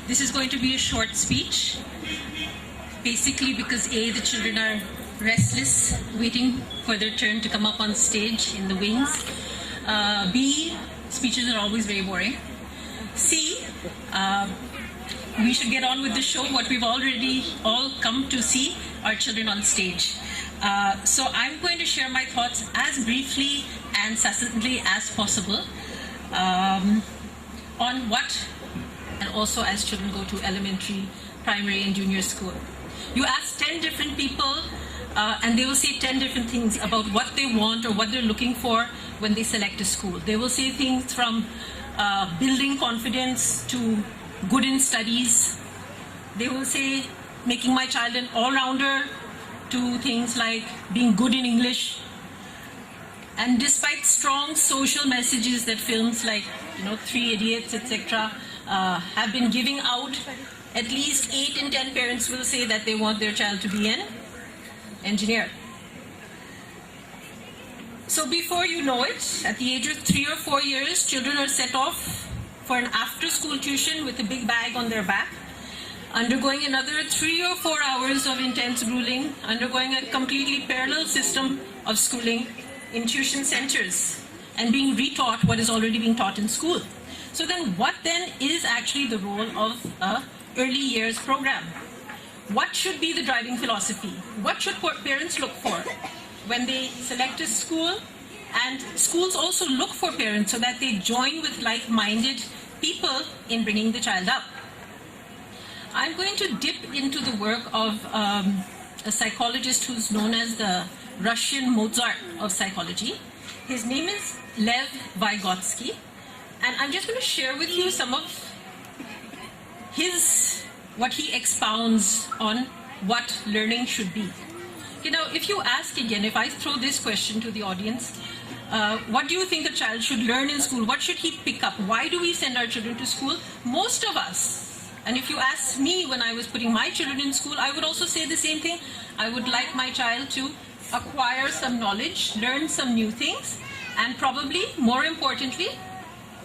This is going to be a short speech, basically because A, the children are restless, waiting for their turn to come up on stage in the wings. B, speeches are always very boring. C, we should get on with the show, what we've already all come to see, our children on stage. So I'm going to share my thoughts as briefly and succinctly as possible on what, and also as children go to elementary, primary and junior school. You ask 10 different people and they will say 10 different things about what they want or what they're looking for when they select a school. They will say things from building confidence to good in studies. They will say making my child an all-rounder to things like being good in English. And despite strong social messages that films like, Three Idiots, etc., have been giving out, at least 8 in 10 parents will say that they want their child to be an engineer. So before you know it, at the age of 3 or 4 years, children are set off for an after-school tuition with a big bag on their back, undergoing another 3 or 4 hours of intense grueling, undergoing a completely parallel system of schooling in tuition centers, and being retaught what is already being taught in school. So then what then is actually the role of a early years program? What should be the driving philosophy? What should parents look for when they select a school? And schools also look for parents so that they join with like-minded people in bringing the child up. I'm going to dip into the work of a psychologist who's known as the Russian Mozart of psychology. His name is Lev Vygotsky, and I'm just going to share with you some of what he expounds on what learning should be. If you ask again, if I throw this question to the audience, what do you think a child should learn in school? What should he pick up? Why do we send our children to school? Most of us, and if you ask me when I was putting my children in school, I would also say the same thing. I would like my child to acquire some knowledge, learn some new things, and probably, more importantly,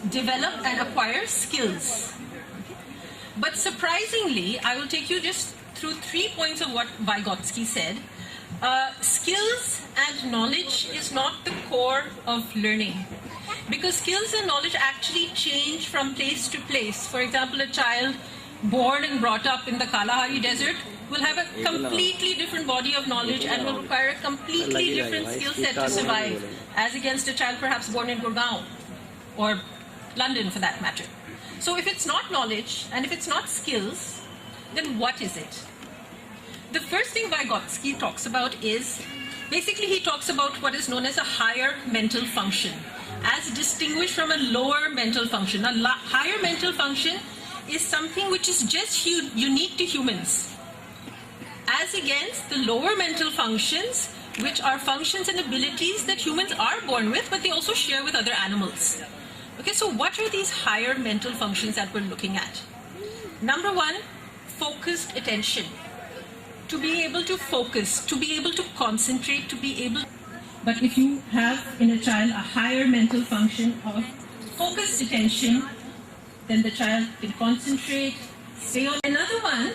develop and acquire skills. But surprisingly, I will take you just through 3 points of what Vygotsky said. Skills and knowledge is not the core of learning, because skills and knowledge actually change from place to place. For example, a child born and brought up in the Kalahari Desert will have a completely different body of knowledge and will require a completely different skill set to survive, as against a child perhaps born in Gurgaon or London for that matter. So if it's not knowledge and if it's not skills, then what is it? The first thing Vygotsky talks about is, basically he talks about what is known as a higher mental function, as distinguished from a lower mental function. A higher mental function is something which is just unique to humans, as against the lower mental functions, which are functions and abilities that humans are born with, but they also share with other animals. Okay, so what are these higher mental functions that we're looking at? Number one, focused attention. To be able to focus, to be able to concentrate, to be able... But if you have in a child a higher mental function of focused attention, then the child can concentrate, stay on. Another one,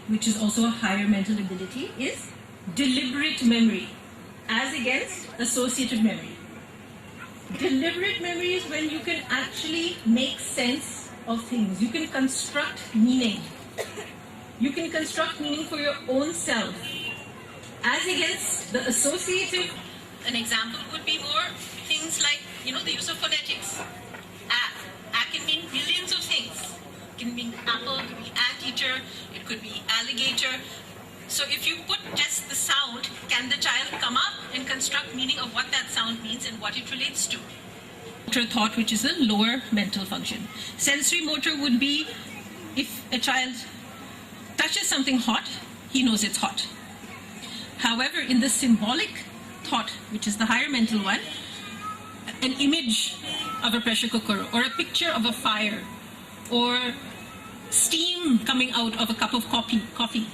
which is also a higher mental ability, is deliberate memory, as against associative memory. Deliberate memory is when you can actually make sense of things. You can construct meaning. You can construct meaning for your own self. As against the associative, an example would be more things like, the use of phonetics. A can mean millions of things. It can mean apple, it could be anteater, it could be alligator. So if you put just the sound, can the child come up and construct meaning of what that sound means and what it relates to? Motor thought, which is a lower mental function. Sensory motor would be if a child touches something hot, he knows it's hot. However, in the symbolic thought, which is the higher mental one, an image of a pressure cooker or a picture of a fire or steam coming out of a cup of coffee.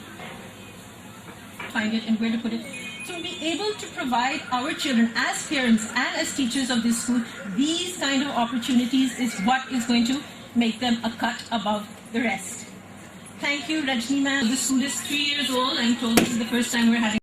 Find it and where to put it. So be able to provide our children as parents and as teachers of this school these kind of opportunities is what is going to make them a cut above the rest. Thank you, Rajni ma'am. The school is 3 years old. I'm told this is the first time we're having